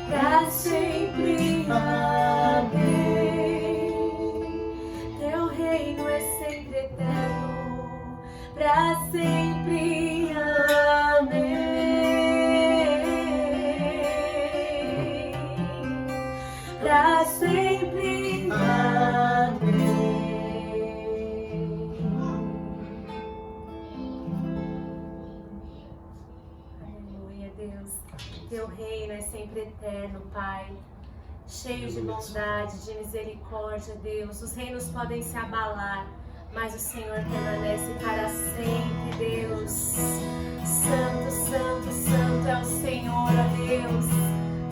pra sempre. Amém. Teu reino é sempre eterno, pra sempre. Amém. Pra sempre. Amém. Aleluia, Deus. Teu reino é sempre eterno, Pai. Cheio de bondade, de misericórdia, Deus. Os reinos podem se abalar, mas o Senhor permanece para sempre, Deus. Santo, santo, santo é o Senhor, ó Deus.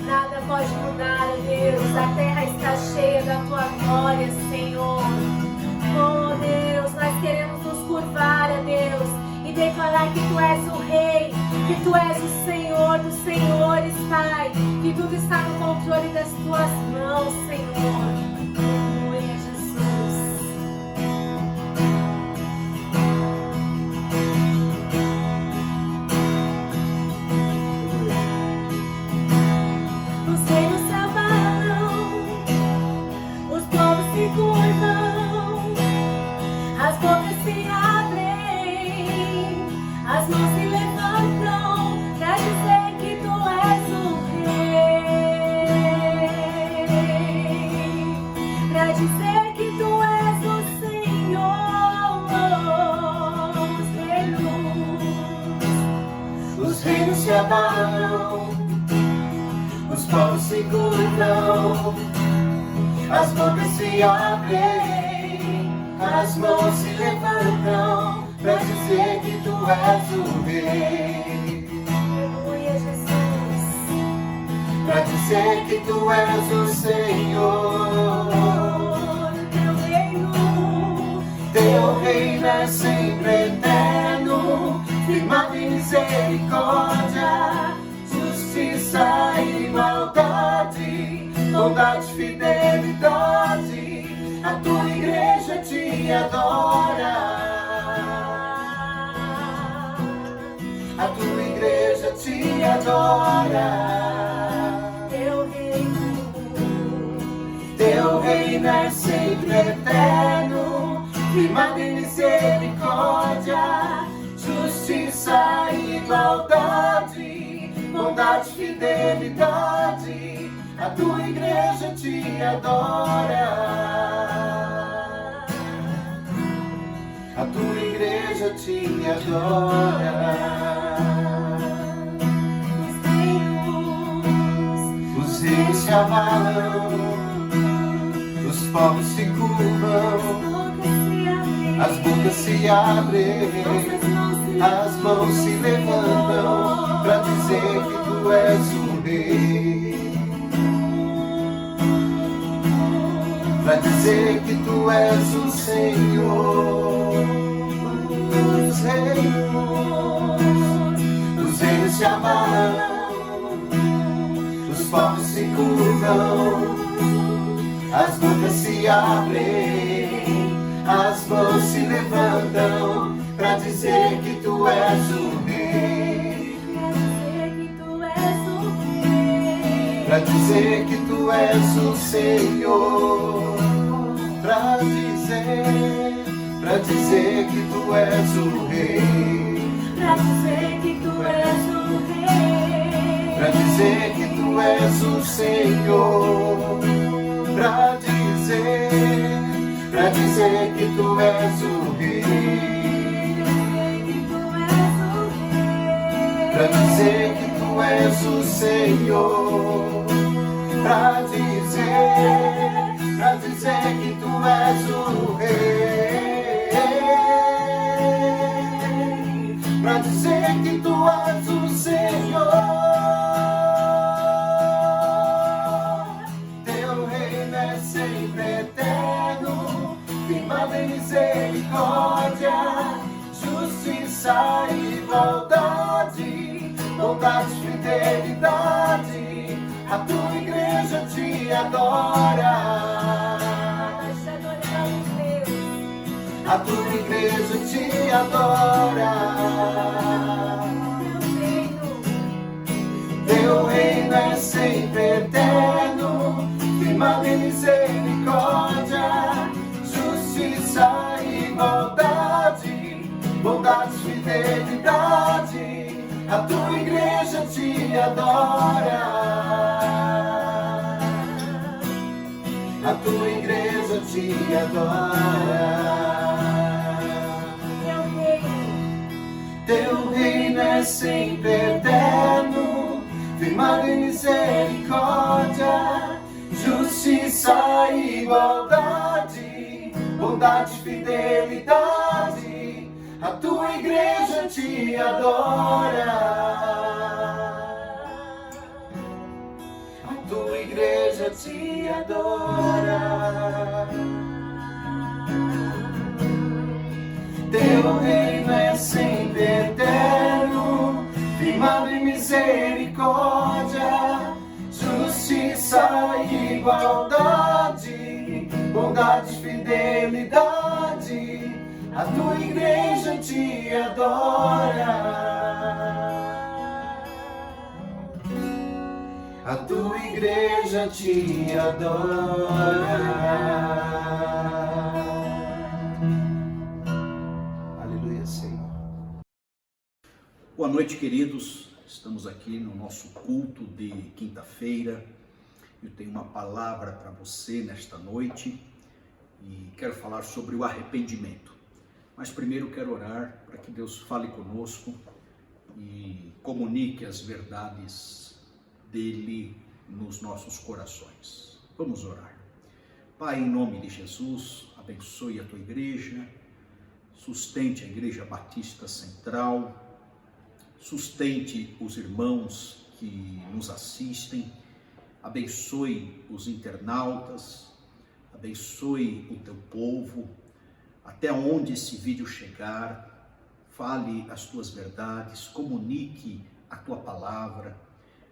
Nada pode mudar, ó Deus. A terra está cheia da Tua glória, Senhor. Oh, Deus, nós queremos nos curvar, ó Deus, e declarar que Tu és o Rei, que Tu és o Senhor dos Senhores, Pai, que tudo está no controle das Tuas mãos, Senhor. Aleluia, Jesus. Os reinos se abalam, os povos se curvam, as bocas se abrem, as mãos se levantam pra dizer que Tu és o Rei, pra dizer que Tu és o Senhor. Os reinos se abalam, os povos se curvam, as bocas se abrem, as mãos se levantam pra dizer que Tu és o Rei. Aleluia, Jesus. Pra dizer que Tu és o Senhor. Teu reino é sempre eterno, firmado em misericórdia, justiça e igualdade, bondade e fidelidade. A Tua igreja te adora. A Tua igreja te adora. Teu reino é sempre eterno, firmado em misericórdia, justiça e igualdade, bondade e fidelidade. A Tua igreja te adora. A Tua igreja te adora. Os reinos se abalam, os povos se curvam, as bocas se abrem, as mãos se levantam pra dizer que Tu és o Rei, pra dizer que Tu és o Senhor. Os reinos se abalam, os povos se curvam, as bocas se abrem, as mãos se levantam pra dizer que Tu és o Rei, pra dizer que Tu és o Senhor, pra dizer que Tu és o Rei, pra dizer que Tu és o Rei, pra dizer que Tu és o Senhor, pra dizer que Tu és o Rei, pra dizer que Tu és o Senhor, pra dizer que Tu és o Rei, pra dizer que Tu és o Senhor. Teu reino é sempre eterno, firmado em misericórdia, justiça e igualdade, bondade e fidelidade. A Tua igreja te adora. A Tua igreja te adora. Teu reino reino é sempre eterno, firmado em misericórdia, justiça e igualdade, bondade e fidelidade. A tua igreja te adora, a tua igreja te adora. Teu reino é sempre eterno, firmado em misericórdia, justiça e igualdade, bondade e fidelidade. A tua igreja te adora, a tua igreja te adora. Teu reino é sempre eterno, firmado em misericórdia, justiça e igualdade, bondade e fidelidade. A tua igreja te adora, a tua igreja te adora. Boa noite, queridos. Estamos aqui no nosso culto de quinta-feira. Eu tenho uma palavra para você nesta noite e quero falar sobre o arrependimento. Mas primeiro quero orar para que Deus fale conosco e comunique as verdades dele nos nossos corações. Vamos orar. Pai, em nome de Jesus, abençoe a tua igreja, sustente a Igreja Batista Central, sustente os irmãos que nos assistem, abençoe os internautas, abençoe o teu povo, até onde esse vídeo chegar, fale as tuas verdades, comunique a tua palavra,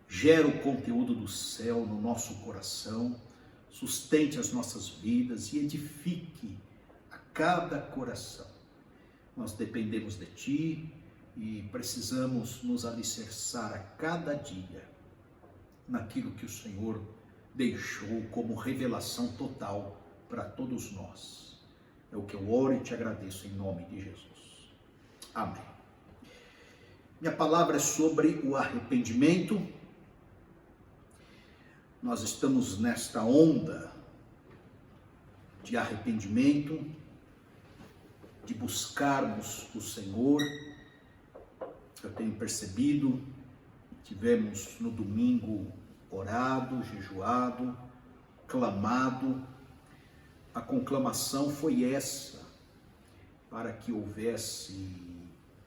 gera o conteúdo do céu no nosso coração, sustente as nossas vidas e edifique a cada coração. Nós dependemos de ti e precisamos nos alicerçar a cada dia naquilo que o Senhor deixou como revelação total para todos nós. É o que eu oro e te agradeço em nome de Jesus. Amém. Minha palavra é sobre o arrependimento. Nós estamos nesta onda de arrependimento, de buscarmos o Senhor. Eu tenho percebido, tivemos no domingo orado, jejuado, clamado. A conclamação foi essa, para que houvesse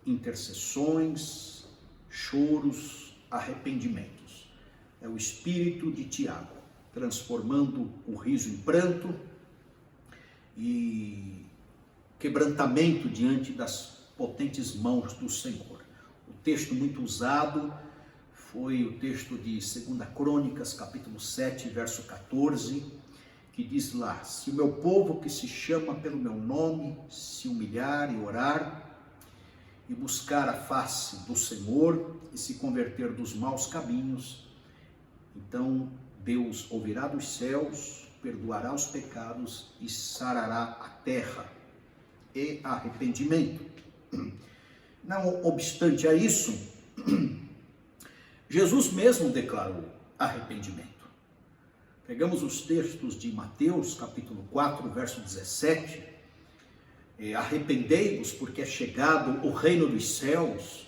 intercessões, choros, arrependimentos. É o espírito de Tiago, transformando o riso em pranto e quebrantamento diante das potentes mãos do Senhor. O texto muito usado foi o texto de 2 Crônicas, capítulo 7, verso 14, que diz lá: se o meu povo que se chama pelo meu nome se humilhar e orar e buscar a face do Senhor e se converter dos maus caminhos, então Deus ouvirá dos céus, perdoará os pecados e sarará a terra. E arrependimento. Não obstante a isso, Jesus mesmo declarou arrependimento. Pegamos os textos de Mateus, capítulo 4, verso 17. Arrependei-vos, porque é chegado o reino dos céus.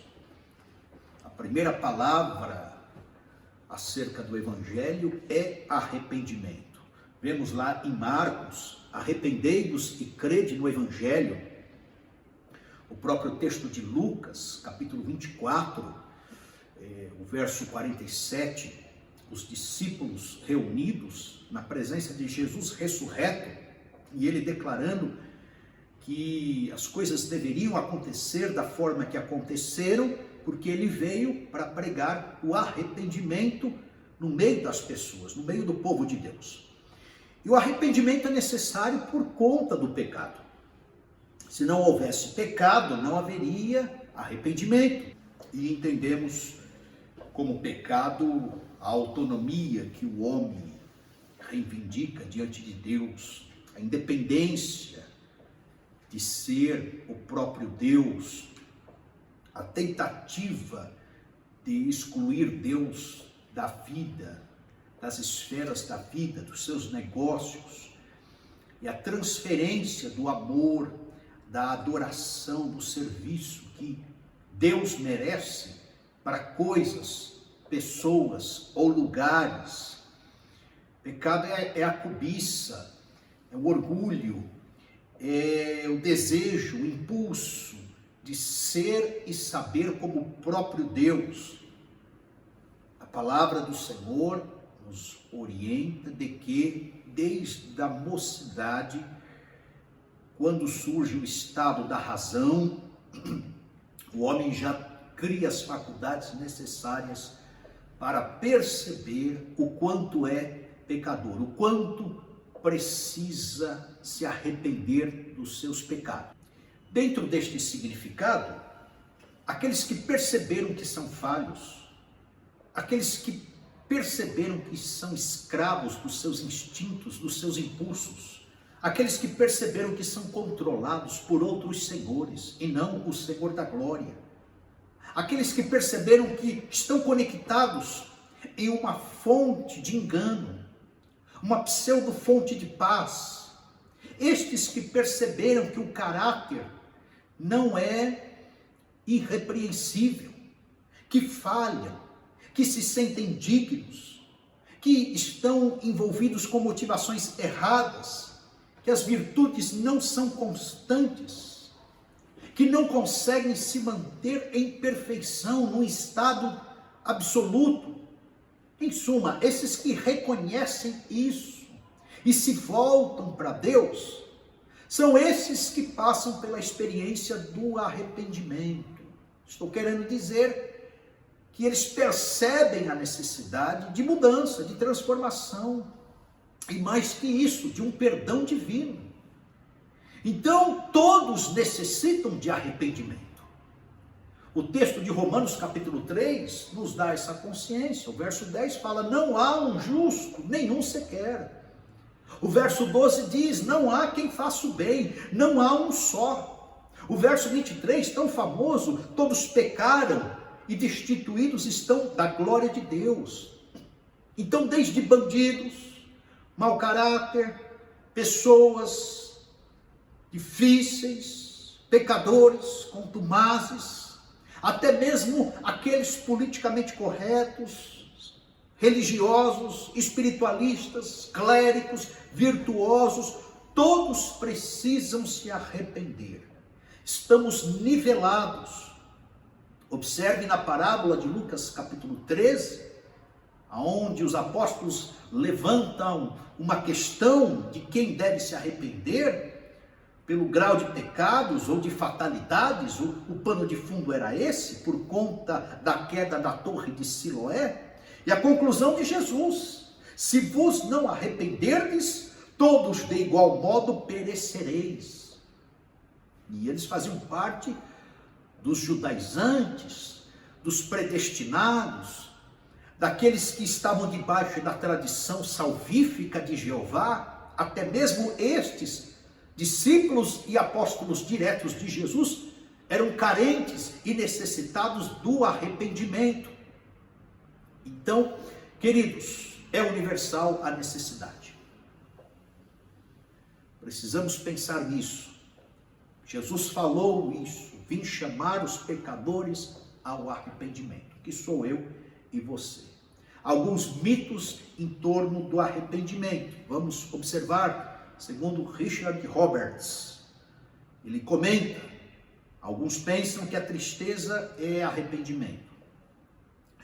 A primeira palavra acerca do evangelho é arrependimento. Vemos lá em Marcos: arrependei-vos e crede no evangelho. O próprio texto de Lucas, capítulo 24, o verso 47, os discípulos reunidos na presença de Jesus ressurreto, e ele declarando que as coisas deveriam acontecer da forma que aconteceram, porque ele veio para pregar o arrependimento no meio das pessoas, no meio do povo de Deus. E o arrependimento é necessário por conta do pecado. Se não houvesse pecado, não haveria arrependimento. E entendemos como pecado a autonomia que o homem reivindica diante de Deus, a independência de ser o próprio Deus, a tentativa de excluir Deus da vida, das esferas da vida, dos seus negócios, e a transferência do amor, da adoração, do serviço que Deus merece para coisas, pessoas ou lugares. Pecado é a cobiça, é o orgulho, é o desejo, o impulso de ser e saber como o próprio Deus. A palavra do Senhor nos orienta de que, desde a mocidade, quando surge o estado da razão, o homem já cria as faculdades necessárias para perceber o quanto é pecador, o quanto precisa se arrepender dos seus pecados. Dentro deste significado, aqueles que perceberam que são falhos, aqueles que perceberam que são escravos dos seus instintos, dos seus impulsos, aqueles que perceberam que são controlados por outros senhores e não o Senhor da glória, aqueles que perceberam que estão conectados em uma fonte de engano, uma pseudo-fonte de paz, estes que perceberam que o caráter não é irrepreensível, que falham, que se sentem dignos, que estão envolvidos com motivações erradas, que as virtudes não são constantes, que não conseguem se manter em perfeição, num estado absoluto. Em suma, esses que reconhecem isso e se voltam para Deus, são esses que passam pela experiência do arrependimento. Estou querendo dizer que eles percebem a necessidade de mudança, de transformação, e mais que isso, de um perdão divino. Então, todos necessitam de arrependimento. O texto de Romanos capítulo 3 nos dá essa consciência. O verso 10 fala: não há um justo, nenhum sequer. O verso 12 diz: não há quem faça o bem, não há um só. O verso 23, tão famoso: todos pecaram e destituídos estão da glória de Deus. Então, desde bandidos, mau caráter, pessoas difíceis, pecadores, contumazes, até mesmo aqueles politicamente corretos, religiosos, espiritualistas, clérigos, virtuosos, todos precisam se arrepender. Estamos nivelados. Observe na parábola de Lucas capítulo 13, onde os apóstolos levantam uma questão de quem deve se arrepender pelo grau de pecados ou de fatalidades. O pano de fundo era esse, por conta da queda da torre de Siloé. E a conclusão de Jesus: se vos não arrependerdes, todos de igual modo perecereis. E eles faziam parte dos judaizantes, dos predestinados, daqueles que estavam debaixo da tradição salvífica de Jeová. Até mesmo estes discípulos e apóstolos diretos de Jesus eram carentes e necessitados do arrependimento. Então, queridos, é universal a necessidade. Precisamos pensar nisso. Jesus falou isso: vim chamar os pecadores ao arrependimento, que sou eu e você. Alguns mitos em torno do arrependimento. Vamos observar, segundo Richard Roberts. Ele comenta: alguns pensam que a tristeza é arrependimento.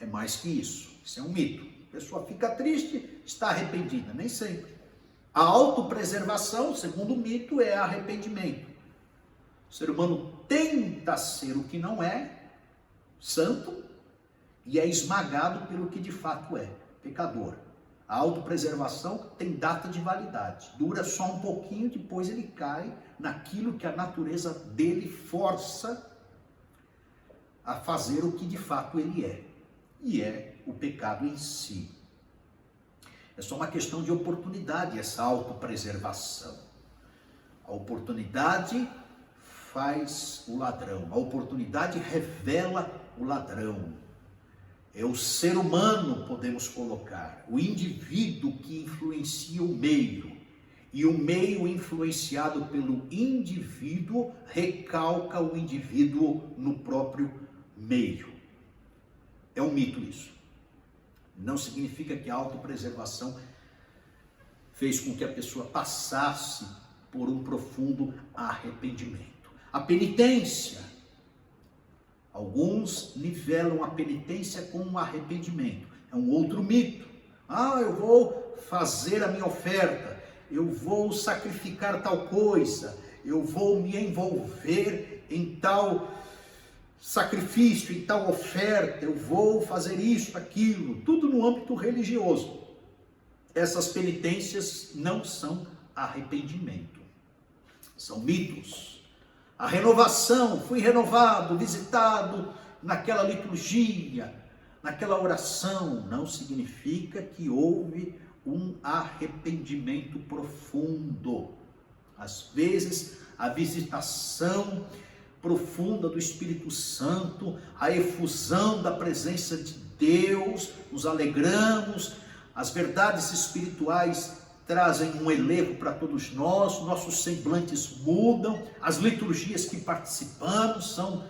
É mais que isso. Isso é um mito. A pessoa fica triste, está arrependida. Nem sempre. A autopreservação, segundo o mito, é arrependimento. O ser humano tenta ser o que não é, santo, e é esmagado pelo que de fato é, pecador. A autopreservação tem data de validade, dura só um pouquinho, depois ele cai naquilo que a natureza dele força a fazer o que de fato ele é, e é o pecado em si. É só uma questão de oportunidade, essa autopreservação. A oportunidade faz o ladrão, a oportunidade revela o ladrão. É o ser humano, podemos colocar, o indivíduo que influencia o meio. E o meio influenciado pelo indivíduo recalca o indivíduo no próprio meio. É um mito isso. Não significa que a autopreservação fez com que a pessoa passasse por um profundo arrependimento. A penitência, alguns nivelam a penitência com um arrependimento. É um outro mito. Eu vou fazer a minha oferta, eu vou sacrificar tal coisa, eu vou me envolver em tal sacrifício, em tal oferta, eu vou fazer isso, aquilo, tudo no âmbito religioso. Essas penitências não são arrependimento, são mitos. A renovação, fui renovado, visitado naquela liturgia, naquela oração, não significa que houve um arrependimento profundo. Às vezes, a visitação profunda do Espírito Santo, a efusão da presença de Deus, nos alegramos, as verdades espirituais trazem um elevo para todos nós, nossos semblantes mudam, as liturgias que participamos são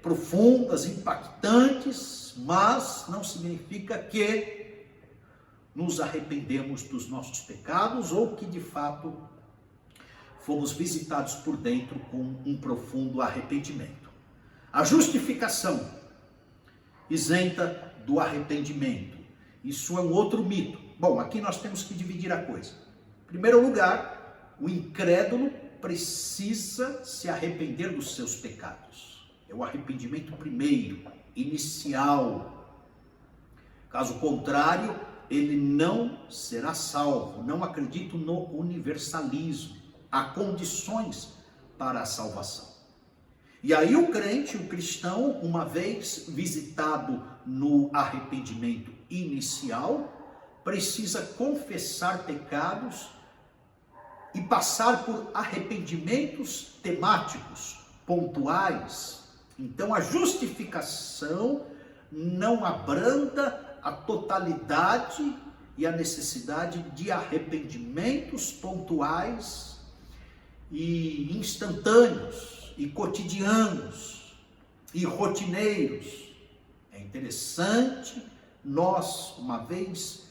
profundas, impactantes, mas não significa que nos arrependemos dos nossos pecados ou que de fato fomos visitados por dentro com um profundo arrependimento. A justificação isenta do arrependimento. Isso é um outro mito. Bom, aqui nós temos que dividir a coisa. Em primeiro lugar, o incrédulo precisa se arrepender dos seus pecados. É o arrependimento primeiro, inicial. Caso contrário, ele não será salvo. Não acredito no universalismo. Há condições para a salvação. E aí o crente, o cristão, uma vez visitado no arrependimento inicial, precisa confessar pecados e passar por arrependimentos temáticos, pontuais. Então a justificação não abranda a totalidade e a necessidade de arrependimentos pontuais e instantâneos e cotidianos e rotineiros. É interessante nós, uma vez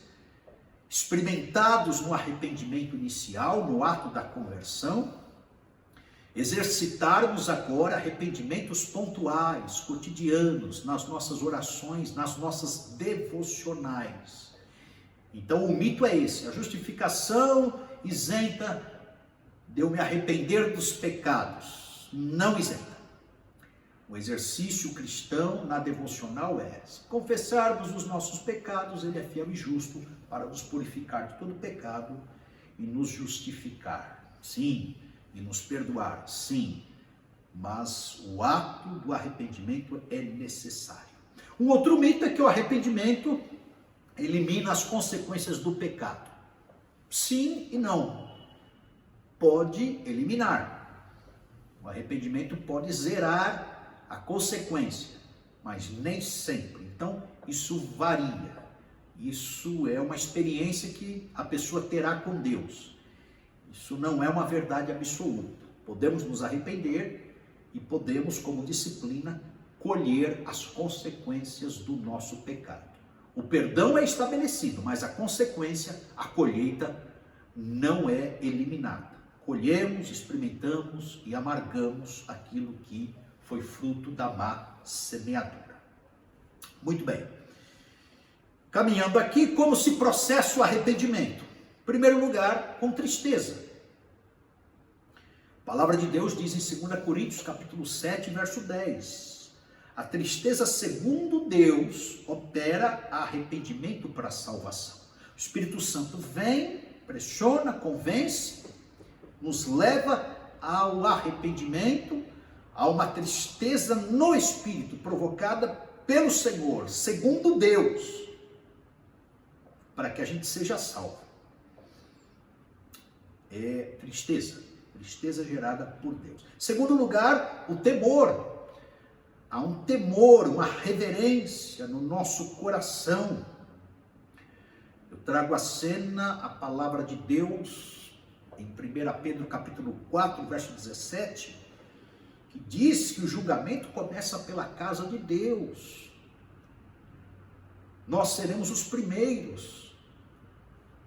experimentados no arrependimento inicial, no ato da conversão, exercitarmos agora arrependimentos pontuais, cotidianos, nas nossas orações, nas nossas devocionais. Então o mito é esse: a justificação isenta de eu me arrepender dos pecados. Não isenta. O exercício cristão na devocional é: se confessarmos os nossos pecados, ele é fiel e justo para nos purificar de todo pecado e nos justificar. Sim. E nos perdoar, sim, mas o ato do arrependimento é necessário. Um outro mito é que o arrependimento elimina as consequências do pecado. Sim e não. Pode eliminar. O arrependimento pode zerar a consequência, mas nem sempre. Então, isso varia. Isso é uma experiência que a pessoa terá com Deus. Isso não é uma verdade absoluta. Podemos nos arrepender e podemos, como disciplina, colher as consequências do nosso pecado. O perdão é estabelecido, mas a consequência, a colheita, não é eliminada. Colhemos, experimentamos e amargamos aquilo que foi fruto da má semeadura. Muito bem. Caminhando aqui, como se processa o arrependimento? Em primeiro lugar, com tristeza. A palavra de Deus diz em 2 Coríntios, capítulo 7, verso 10. A tristeza, segundo Deus, opera arrependimento para a salvação. O Espírito Santo vem, pressiona, convence, nos leva ao arrependimento, a uma tristeza no Espírito, provocada pelo Senhor, segundo Deus, para que a gente seja salvo, é tristeza gerada por Deus. Segundo lugar, o temor. Há um temor, uma reverência no nosso coração. Eu trago à cena a palavra de Deus em 1 Pedro capítulo 4, verso 17, que diz que o julgamento começa pela casa de Deus. Nós seremos os primeiros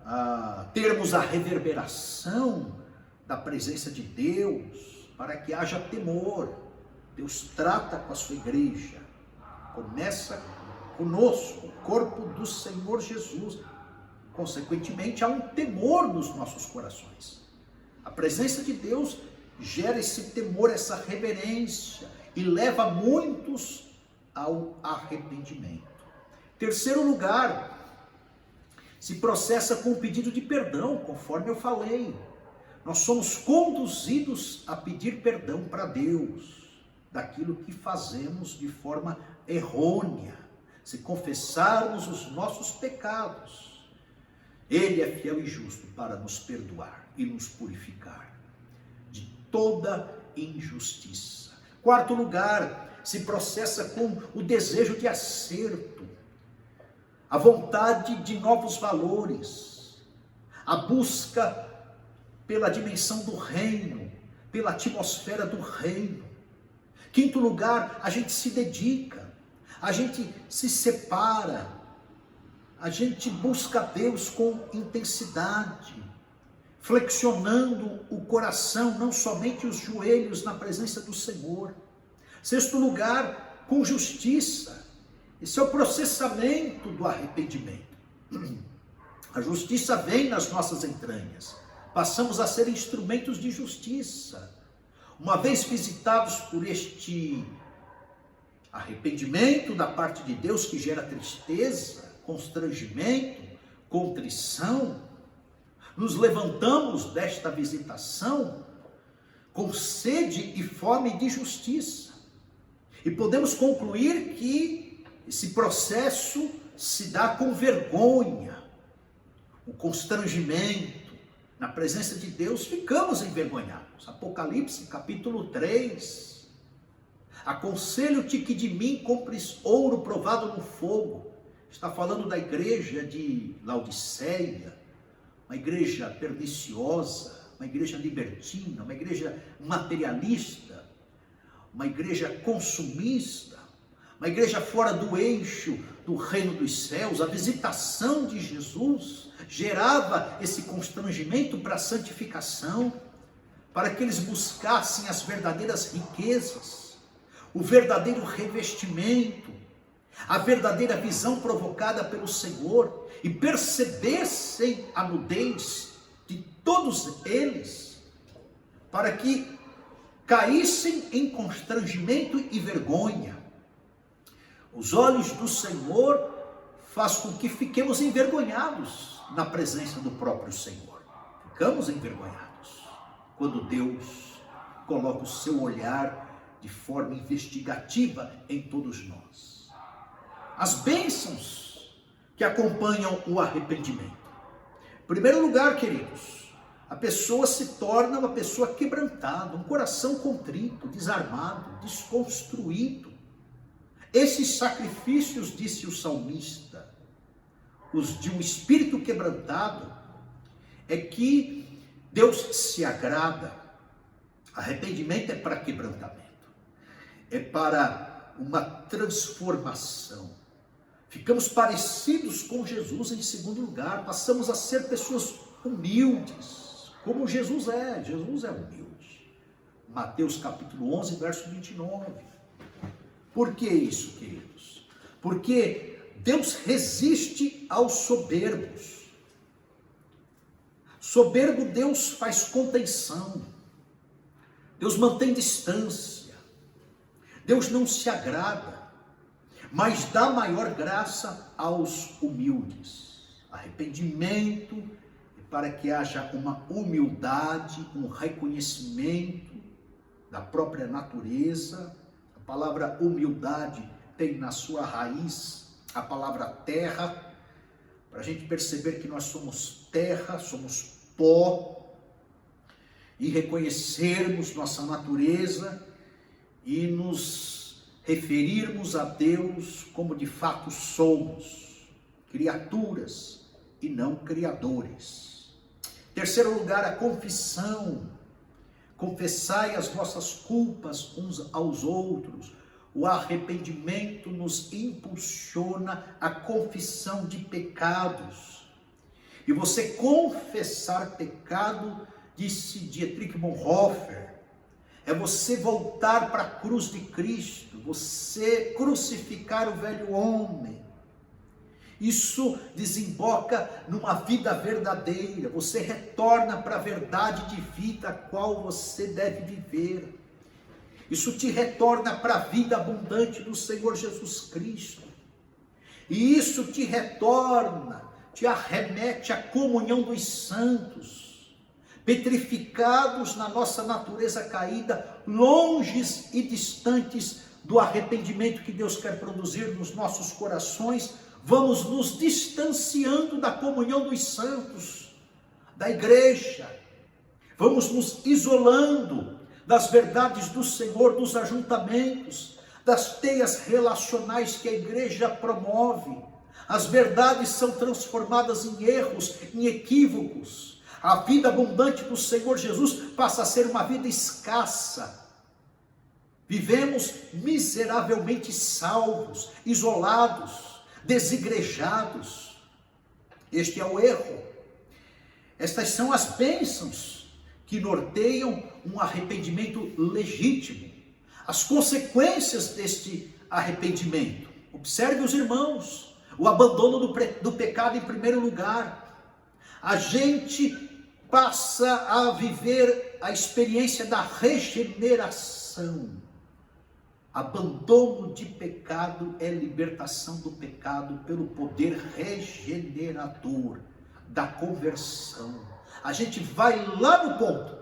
a termos a reverberação da presença de Deus, para que haja temor. Deus trata com a sua igreja, começa conosco, o corpo do Senhor Jesus. Consequentemente, há um temor nos nossos corações. A presença de Deus gera esse temor, essa reverência, e leva muitos ao arrependimento. Terceiro lugar, se processa com o pedido de perdão, conforme eu falei. Nós somos conduzidos a pedir perdão para Deus daquilo que fazemos de forma errônea. Se confessarmos os nossos pecados, Ele é fiel e justo para nos perdoar e nos purificar de toda injustiça. Quarto lugar, se processa com o desejo de acerto, a vontade de novos valores, a busca pela dimensão do reino, pela atmosfera do reino. Quinto lugar, a gente se dedica, a gente se separa, a gente busca Deus com intensidade, flexionando o coração, não somente os joelhos na presença do Senhor. Sexto lugar, com justiça. Esse é o processamento do arrependimento. A justiça vem nas nossas entranhas. Passamos a ser instrumentos de justiça. Uma vez visitados por este arrependimento da parte de Deus, que gera tristeza, constrangimento, contrição, nos levantamos desta visitação com sede e fome de justiça. E podemos concluir que esse processo se dá com vergonha, o constrangimento. Na presença de Deus ficamos envergonhados. Apocalipse capítulo 3. Aconselho-te que de mim compres ouro provado no fogo. Está falando da igreja de Laodiceia, uma igreja perniciosa, uma igreja libertina, uma igreja materialista, uma igreja consumista, uma igreja fora do eixo do reino dos céus. A visitação de Jesus gerava esse constrangimento para a santificação, para que eles buscassem as verdadeiras riquezas, o verdadeiro revestimento, a verdadeira visão provocada pelo Senhor, e percebessem a nudez de todos eles, para que caíssem em constrangimento e vergonha. Os olhos do Senhor faz com que fiquemos envergonhados na presença do próprio Senhor. Ficamos envergonhados quando Deus coloca o seu olhar de forma investigativa em todos nós. As bênçãos que acompanham o arrependimento. Em primeiro lugar, queridos, a pessoa se torna uma pessoa quebrantada, um coração contrito, desarmado, desconstruído. Esses sacrifícios, disse o salmista, os de um espírito quebrantado, é que Deus se agrada. Arrependimento é para quebrantamento, é para uma transformação. Ficamos parecidos com Jesus. Em segundo lugar, passamos a ser pessoas humildes, como Jesus é. Jesus é humilde. Mateus capítulo 11, verso 29. Por que isso, queridos? Porque Deus resiste aos soberbos. Soberbo, Deus faz contenção. Deus mantém distância. Deus não se agrada, mas dá maior graça aos humildes. Arrependimento para que haja uma humildade, um reconhecimento da própria natureza. A palavra humildade tem na sua raiz a palavra terra, para a gente perceber que nós somos terra, somos pó, e reconhecermos nossa natureza e nos referirmos a Deus como de fato somos, criaturas e não criadores. Terceiro lugar, a confissão. Confessai as vossas culpas uns aos outros. O arrependimento nos impulsiona à confissão de pecados. E você confessar pecado, disse Dietrich Bonhoeffer, é você voltar para a cruz de Cristo, você crucificar o velho homem. Isso desemboca numa vida verdadeira, você retorna para a verdade de vida a qual você deve viver. Isso te retorna para a vida abundante do Senhor Jesus Cristo. E isso te retorna, te arremete à comunhão dos santos, petrificados na nossa natureza caída, longes e distantes do arrependimento que Deus quer produzir nos nossos corações. Vamos nos distanciando da comunhão dos santos, da igreja. Vamos nos isolando das verdades do Senhor, dos ajuntamentos, das teias relacionais que a igreja promove. As verdades são transformadas em erros, em equívocos. A vida abundante do Senhor Jesus passa a ser uma vida escassa. Vivemos miseravelmente salvos, isolados, desigrejados. Este é o erro. Estas são as bênçãos que norteiam um arrependimento legítimo. As consequências deste arrependimento. Observe os irmãos, o abandono do pecado em primeiro lugar. A gente passa a viver a experiência da regeneração. Abandono de pecado é libertação do pecado pelo poder regenerador da conversão. A gente vai lá no ponto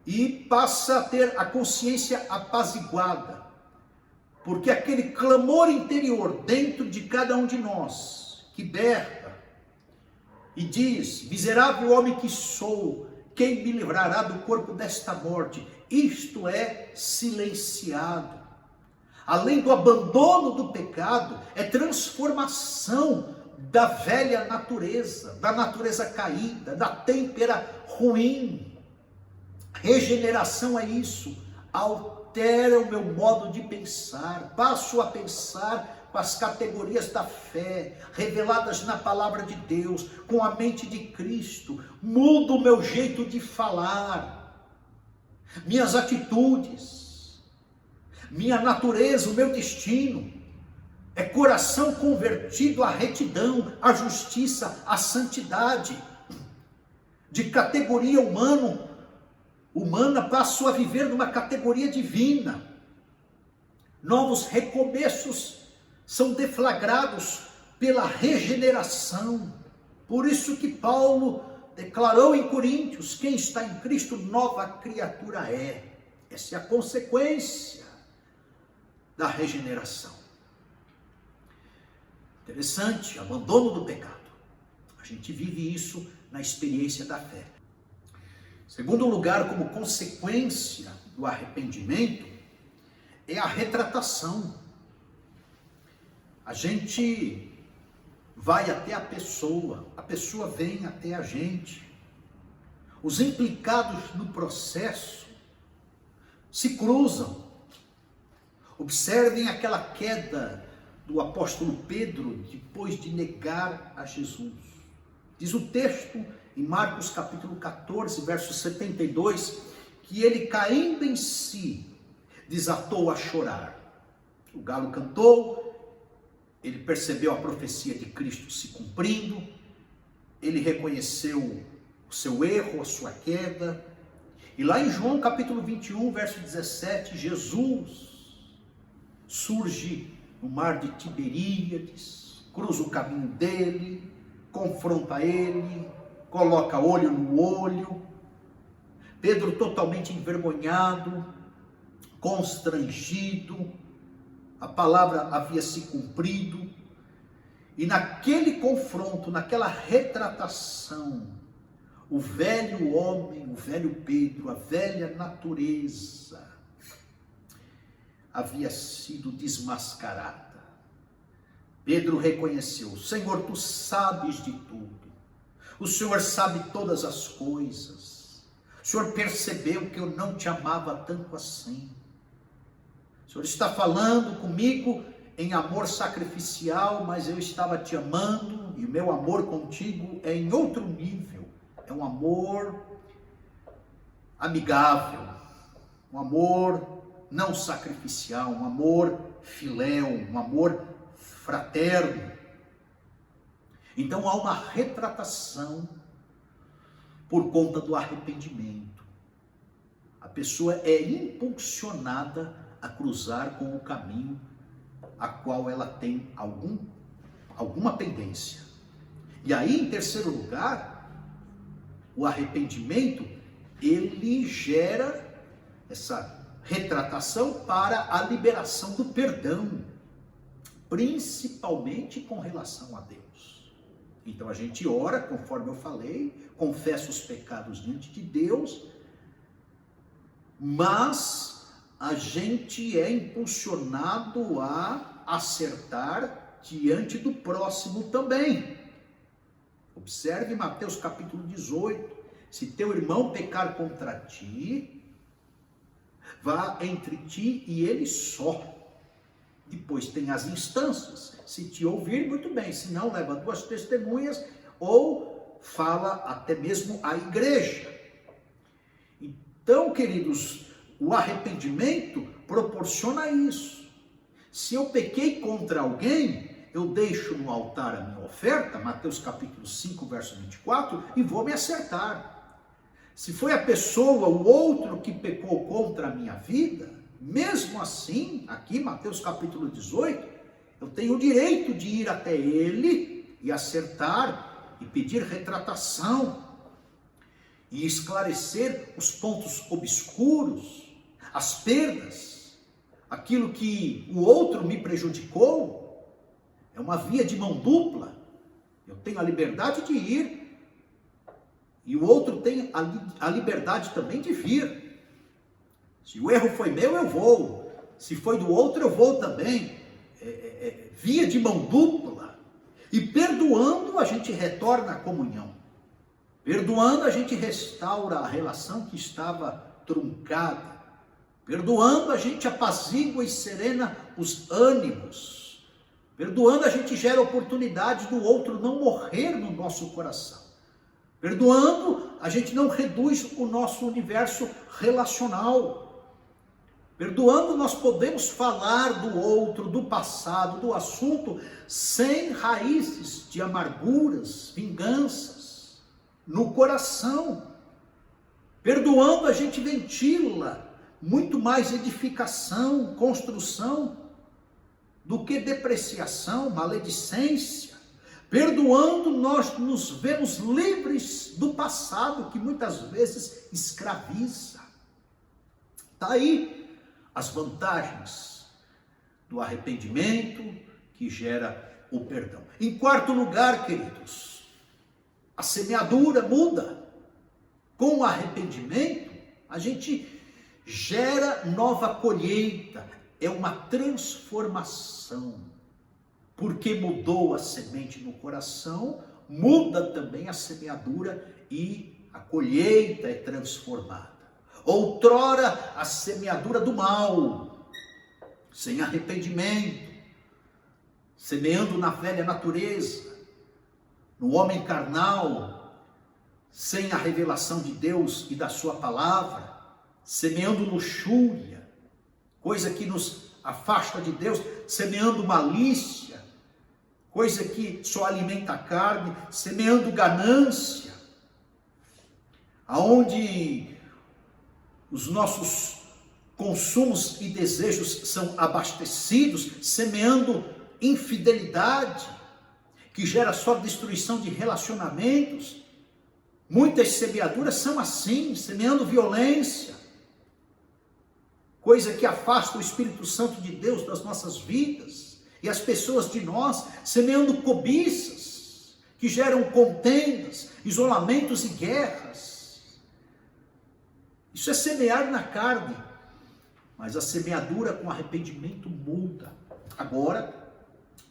e passa a ter a consciência apaziguada, porque aquele clamor interior dentro de cada um de nós, que berra e diz: miserável homem que sou, quem me livrará do corpo desta morte? Isto é silenciado. Além do abandono do pecado, é transformação da velha natureza, da natureza caída, da têmpera ruim. Regeneração é isso, altera o meu modo de pensar, passo a pensar com as categorias da fé, reveladas na palavra de Deus, com a mente de Cristo, mudo o meu jeito de falar, minhas atitudes, minha natureza, o meu destino, é coração convertido à retidão, à justiça, à santidade. De categoria humana passo a viver numa categoria divina. Novos recomeços são deflagrados pela regeneração. Por isso que Paulo declarou em Coríntios: quem está em Cristo, nova criatura é. Essa é a consequência da regeneração. Interessante, abandono do pecado. A gente vive isso na experiência da fé. Segundo lugar, como consequência do arrependimento, é a retratação. A gente vai até a pessoa vem até a gente. Os implicados no processo se cruzam. Observem aquela queda do apóstolo Pedro depois de negar a Jesus. Diz o texto em Marcos capítulo 14, verso 72, que ele, caindo em si, desatou a chorar. O galo cantou, ele percebeu a profecia de Cristo se cumprindo, ele reconheceu o seu erro, a sua queda. E lá em João capítulo 21, verso 17, Jesus surge no mar de Tiberíades, cruza o caminho dele, confronta ele, coloca olho no olho. Pedro, totalmente envergonhado, constrangido, a palavra havia se cumprido, e naquele confronto, naquela retratação, o velho homem, o velho Pedro, a velha natureza, havia sido desmascarada. Pedro reconheceu: Senhor, tu sabes de tudo, o Senhor sabe todas as coisas, o Senhor percebeu que eu não te amava tanto assim, o Senhor está falando comigo em amor sacrificial, mas eu estava te amando, e o meu amor contigo é em outro nível, é um amor amigável, um amor não sacrificial, um amor filéu, um amor fraterno. Então há uma retratação por conta do arrependimento. A pessoa é impulsionada a cruzar com o caminho a qual ela tem alguma pendência. E aí, em terceiro lugar, o arrependimento, ele gera essa retratação para a liberação do perdão, principalmente com relação a Deus. Então a gente ora, conforme eu falei, confessa os pecados diante de Deus, mas a gente é impulsionado a acertar diante do próximo também. Observe Mateus capítulo 18, se teu irmão pecar contra ti, vá entre ti e ele só. Depois tem as instâncias, se te ouvir, muito bem, se não, leva 2 testemunhas, ou fala até mesmo à igreja. Então, queridos, o arrependimento proporciona isso. Se eu pequei contra alguém, eu deixo no altar a minha oferta, Mateus capítulo 5, verso 24, e vou me acertar. Se foi a pessoa, o outro que pecou contra a minha vida, mesmo assim, aqui Mateus capítulo 18, eu tenho o direito de ir até ele e acertar e pedir retratação e esclarecer os pontos obscuros, as perdas, aquilo que o outro me prejudicou. É uma via de mão dupla. Eu tenho a liberdade de ir e o outro tem a liberdade também de vir. Se o erro foi meu, eu vou. Se foi do outro, eu vou também. Via de mão dupla. E perdoando, a gente retorna à comunhão. Perdoando, a gente restaura a relação que estava truncada. Perdoando, a gente apazigua e serena os ânimos. Perdoando, a gente gera oportunidade do outro não morrer no nosso coração. Perdoando, a gente não reduz o nosso universo relacional. Perdoando, nós podemos falar do outro, do passado, do assunto, sem raízes de amarguras, vinganças no coração. Perdoando, a gente ventila muito mais edificação, construção, do que depreciação, maledicência. Perdoando, nós nos vemos livres do passado, que muitas vezes escraviza. Está aí as vantagens do arrependimento que gera o perdão. Em quarto lugar, queridos, a semeadura muda. Com o arrependimento, a gente gera nova colheita, é uma transformação. Porque mudou a semente no coração, muda também a semeadura e a colheita é transformada. Outrora, a semeadura do mal, sem arrependimento, semeando na velha natureza, no homem carnal, sem a revelação de Deus e da sua palavra, semeando luxúria, coisa que nos afasta de Deus, semeando malícia, coisa que só alimenta a carne, semeando ganância, aonde os nossos consumos e desejos são abastecidos, semeando infidelidade, que gera só destruição de relacionamentos. Muitas semeaduras são assim, semeando violência, coisa que afasta o Espírito Santo de Deus das nossas vidas, e as pessoas de nós semeando cobiças, que geram contendas, isolamentos e guerras. Isso é semear na carne, mas a semeadura com arrependimento muda. Agora,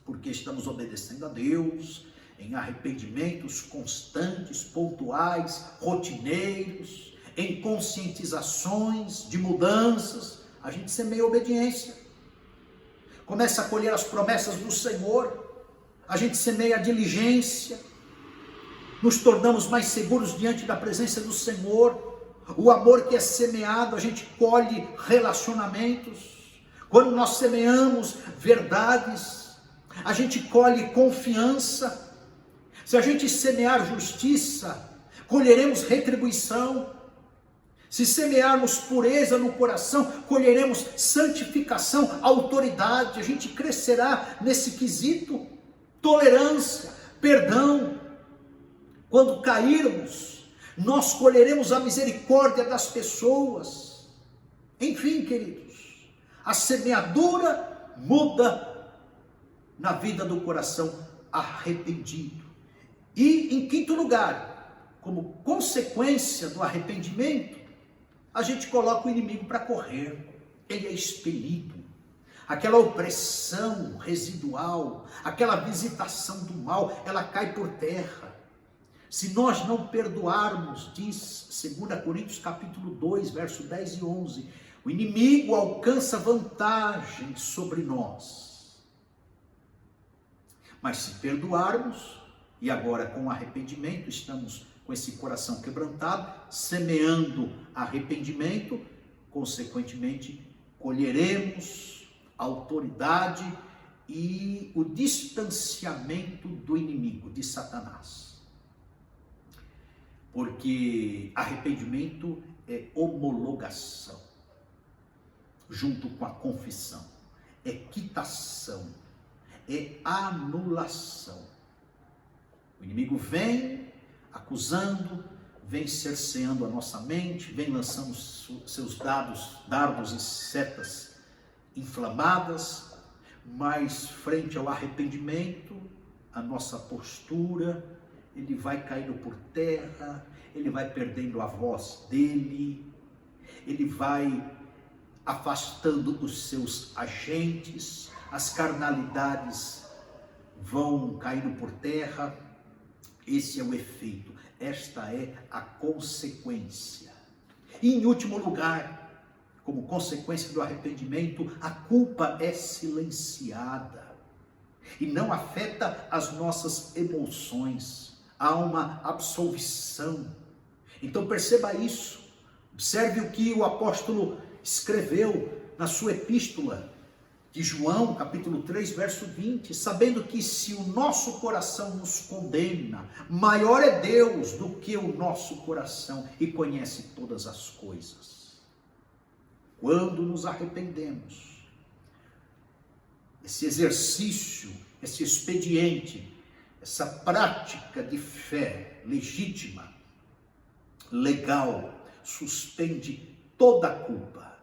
porque estamos obedecendo a Deus, em arrependimentos constantes, pontuais, rotineiros, em conscientizações de mudanças, a gente semeia obediência. Começa a colher as promessas do Senhor, a gente semeia a diligência, nos tornamos mais seguros diante da presença do Senhor. O amor que é semeado, a gente colhe relacionamentos. Quando nós semeamos verdades, a gente colhe confiança. Se a gente semear justiça, colheremos retribuição. Se semearmos pureza no coração, colheremos santificação, autoridade. A gente crescerá nesse quesito, tolerância, perdão. Quando cairmos, nós colheremos a misericórdia das pessoas. Enfim, queridos, a semeadura muda na vida do coração arrependido. E, em quinto lugar, como consequência do arrependimento, a gente coloca o inimigo para correr. Ele é expelido. Aquela opressão residual, aquela visitação do mal, ela cai por terra. Se nós não perdoarmos, diz 2 Coríntios capítulo 2, verso 10 e 11, o inimigo alcança vantagem sobre nós. Mas se perdoarmos, e agora com arrependimento, estamos com esse coração quebrantado, semeando arrependimento, consequentemente colheremos autoridade e o distanciamento do inimigo, de Satanás. Porque arrependimento é homologação, junto com a confissão, é quitação, é anulação. O inimigo vem acusando, vem cerceando a nossa mente, vem lançando seus dardos e setas inflamadas, mas frente ao arrependimento, a nossa postura, ele vai caindo por terra, ele vai perdendo a voz dele, ele vai afastando os seus agentes, as carnalidades vão caindo por terra. Esse é o efeito, esta é a consequência. E em último lugar, como consequência do arrependimento, a culpa é silenciada e não afeta as nossas emoções. Há uma absolvição. Então perceba isso. Observe o que o apóstolo escreveu na sua epístola de João, capítulo 3, verso 20. Sabendo que se o nosso coração nos condena, maior é Deus do que o nosso coração e conhece todas as coisas. Quando nos arrependemos, esse exercício, esse expediente, essa prática de fé legítima, legal, suspende toda a culpa.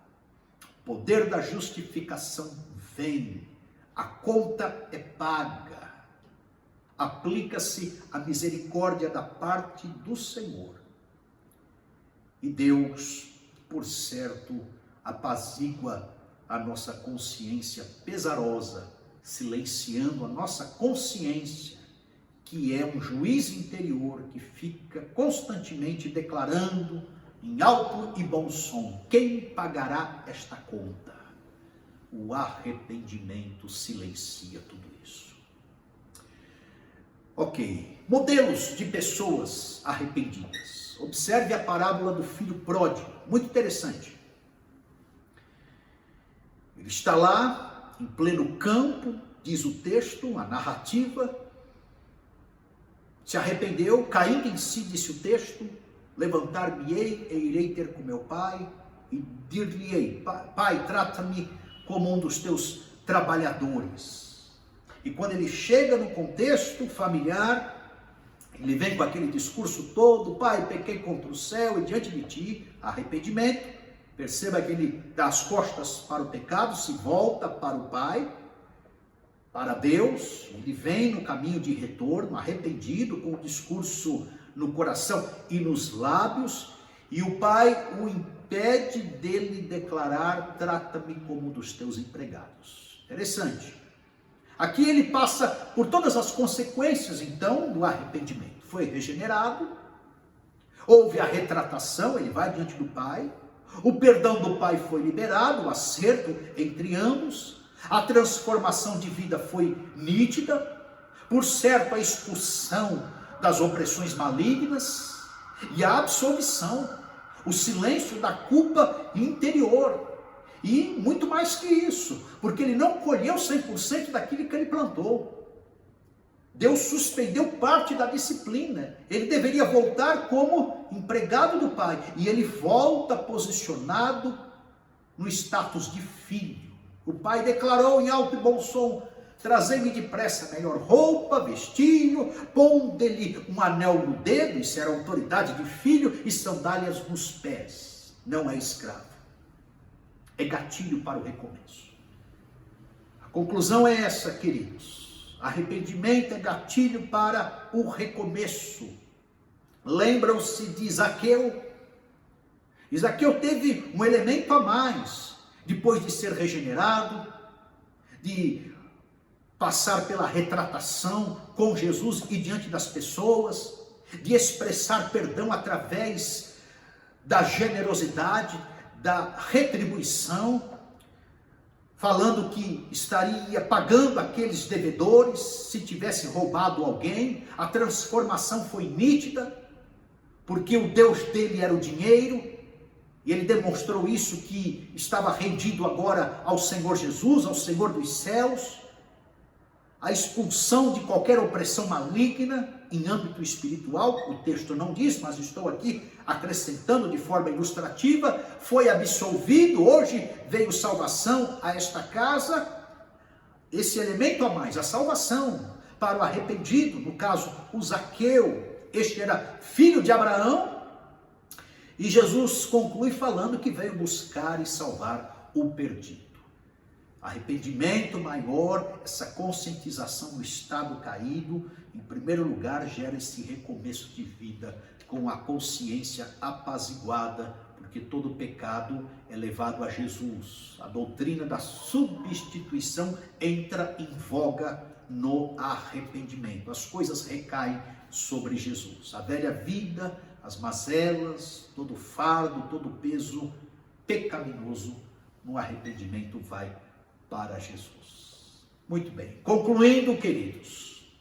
O poder da justificação vem, a conta é paga, aplica-se a misericórdia da parte do Senhor. E Deus, por certo, apazigua a nossa consciência pesarosa, silenciando a nossa consciência, que é um juiz interior que fica constantemente declarando em alto e bom som: quem pagará esta conta? O arrependimento silencia tudo isso. Ok, modelos de pessoas arrependidas. Observe a parábola do filho pródigo, muito interessante. Ele está lá, em pleno campo, diz o texto, a narrativa, se arrependeu, caindo em si, disse o texto: levantar-me-ei e irei ter com meu pai, e dir-lhe-ei: pai, trata-me como um dos teus trabalhadores. E quando ele chega no contexto familiar, ele vem com aquele discurso todo: pai, pequei contra o céu e diante de ti, arrependimento. Perceba que ele dá as costas para o pecado, se volta para o Pai, para Deus. Ele vem no caminho de retorno, arrependido, com o discurso no coração e nos lábios, e o Pai o impede dele declarar: trata-me como um dos teus empregados. Interessante. Aqui ele passa por todas as consequências, então, do arrependimento. Foi regenerado, houve a retratação, ele vai diante do Pai, o perdão do Pai foi liberado, o acerto entre ambos, a transformação de vida foi nítida, por certo a expulsão das opressões malignas e a absolvição, o silêncio da culpa interior. E muito mais que isso, porque ele não colheu 100% daquilo que ele plantou. Deus suspendeu parte da disciplina. Ele deveria voltar como empregado do Pai, e ele volta posicionado no status de filho. O Pai declarou em alto e bom som: trazei-me depressa a melhor roupa, vestiu, pondo-lhe um anel no dedo, isso era autoridade de filho, e sandálias nos pés. Não é escravo. É gatilho para o recomeço. A conclusão é essa, queridos. Arrependimento é gatilho para o recomeço. Lembram-se de Zaqueu? Zaqueu teve um elemento a mais, depois de ser regenerado, de passar pela retratação com Jesus e diante das pessoas, de expressar perdão através da generosidade, da retribuição, falando que estaria pagando aqueles devedores se tivesse roubado alguém. A transformação foi nítida, porque o Deus dele era o dinheiro, e ele demonstrou isso, que estava rendido agora ao Senhor Jesus, ao Senhor dos céus. A expulsão de qualquer opressão maligna em âmbito espiritual, o texto não diz, mas estou aqui acrescentando de forma ilustrativa, foi absolvido, hoje veio salvação a esta casa. Esse elemento a mais, a salvação para o arrependido, no caso o Zaqueu, este era filho de Abraão, e Jesus conclui falando que veio buscar e salvar o perdido. Arrependimento maior, essa conscientização do estado caído, em primeiro lugar, gera esse recomeço de vida com a consciência apaziguada, porque todo pecado é levado a Jesus. A doutrina da substituição entra em voga no arrependimento. As coisas recaem sobre Jesus. A velha vida, as mazelas, todo fardo, todo peso pecaminoso, no arrependimento vai para Jesus. Muito bem, concluindo, queridos,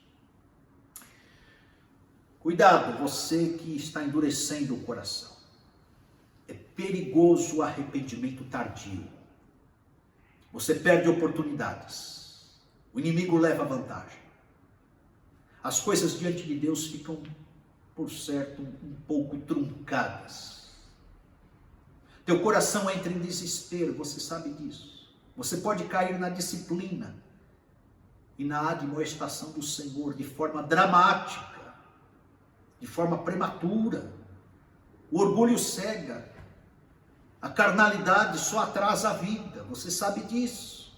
cuidado, você que está endurecendo o coração. É perigoso o arrependimento tardio. Você perde oportunidades. O inimigo leva vantagem. As coisas diante de Deus ficam, por certo, um pouco truncadas. Teu coração entra em desespero, você sabe disso. Você pode cair na disciplina e na admoestação do Senhor de forma dramática, de forma prematura. O orgulho cega, a carnalidade só atrasa a vida, você sabe disso.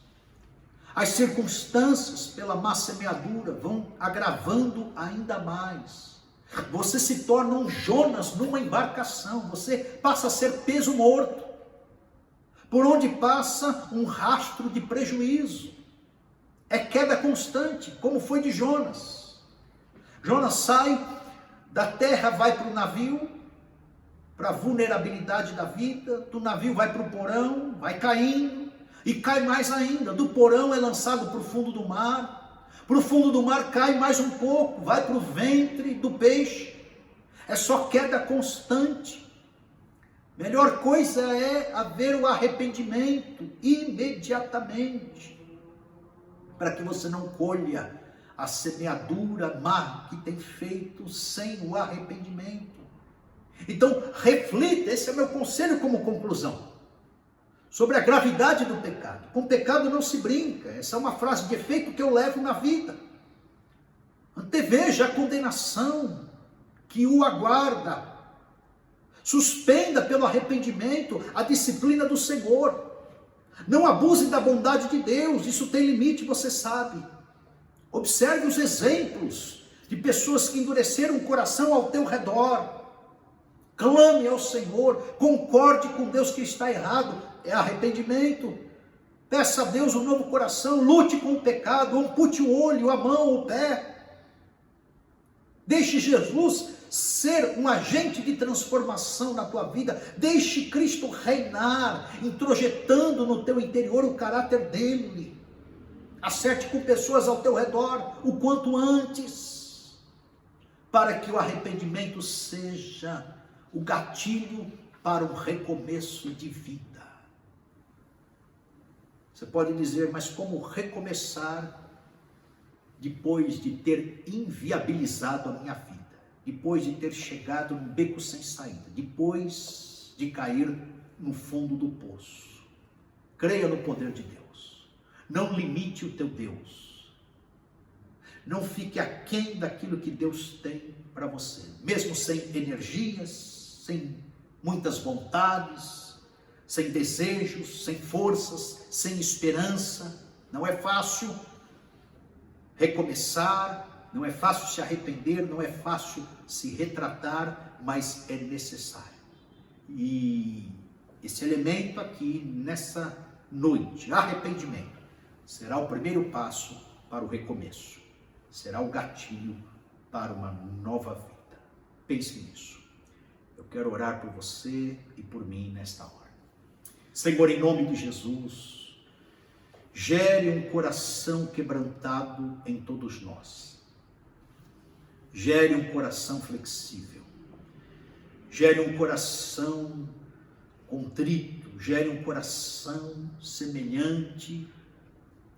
As circunstâncias pela má semeadura vão agravando ainda mais. Você se torna um Jonas numa embarcação, você passa a ser peso morto. Por onde passa um rastro de prejuízo. É queda constante, como foi de Jonas. Jonas sai da terra, vai para o navio, para a vulnerabilidade da vida. Do navio vai para o porão, vai caindo, e cai mais ainda. Do porão é lançado para o fundo do mar. Para o fundo do mar cai mais um pouco, vai para o ventre do peixe. É só queda constante. Melhor coisa é haver o arrependimento imediatamente, para que você não colha a semeadura má que tem feito sem o arrependimento. Então, reflita, esse é meu conselho como conclusão, sobre a gravidade do pecado. Com pecado não se brinca, essa é uma frase de efeito que eu levo na vida. Anteveja a condenação que o aguarda. Suspenda pelo arrependimento a disciplina do Senhor. Não abuse da bondade de Deus, isso tem limite, você sabe. Observe os exemplos de pessoas que endureceram o coração ao teu redor. Clame ao Senhor, concorde com Deus que está errado, é arrependimento. Peça a Deus um novo coração, lute com o pecado, ampute o olho, a mão, o pé. Deixe Jesus ser um agente de transformação na tua vida. Deixe Cristo reinar, introjetando no teu interior o caráter dele. Acerte com pessoas ao teu redor o quanto antes, para que o arrependimento seja o gatilho para um recomeço de vida. Você pode dizer, mas como recomeçar depois de ter inviabilizado a minha vida? Depois de ter chegado num beco sem saída, depois de cair no fundo do poço. Creia no poder de Deus. Não limite o teu Deus. Não fique aquém daquilo que Deus tem para você. Mesmo sem energias, sem muitas vontades, sem desejos, sem forças, sem esperança. Não é fácil recomeçar. Não é fácil se arrepender, não é fácil se retratar, mas é necessário. E esse elemento aqui, nessa noite, arrependimento, será o primeiro passo para o recomeço. Será o gatilho para uma nova vida. Pense nisso. Eu quero orar por você e por mim nesta hora. Senhor, em nome de Jesus, gere um coração quebrantado em todos nós. Gere um coração flexível, gere um coração contrito, gere um coração semelhante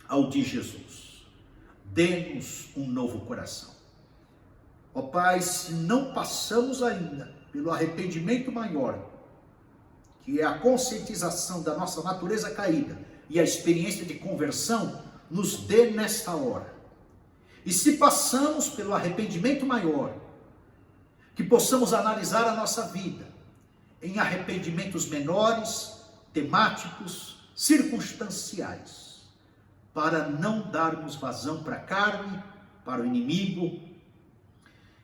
ao de Jesus. Dê-nos um novo coração. Ó Pai, se não passamos ainda pelo arrependimento maior, que é a conscientização da nossa natureza caída e a experiência de conversão, nos dê nesta hora. E se passamos pelo arrependimento maior, que possamos analisar a nossa vida em arrependimentos menores, temáticos, circunstanciais, para não darmos vazão para a carne, para o inimigo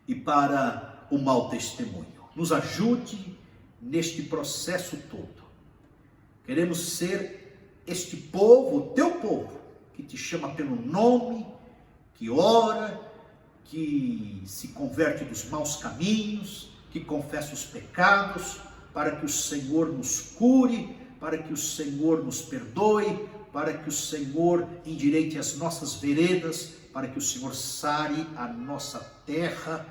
e para o mau testemunho. Nos ajude neste processo todo. Queremos ser este povo, o teu povo, que te chama pelo nome, que ora, que se converte dos maus caminhos, que confessa os pecados, para que o Senhor nos cure, para que o Senhor nos perdoe, para que o Senhor endireite as nossas veredas, para que o Senhor sare a nossa terra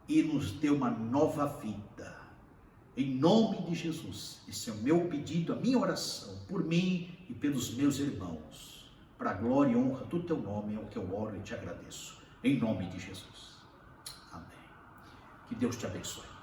e nos dê uma nova vida. Em nome de Jesus, esse é o meu pedido, a minha oração, por mim e pelos meus irmãos. Para a glória e honra do teu nome é o que eu oro e te agradeço. Em nome de Jesus. Amém. Que Deus te abençoe.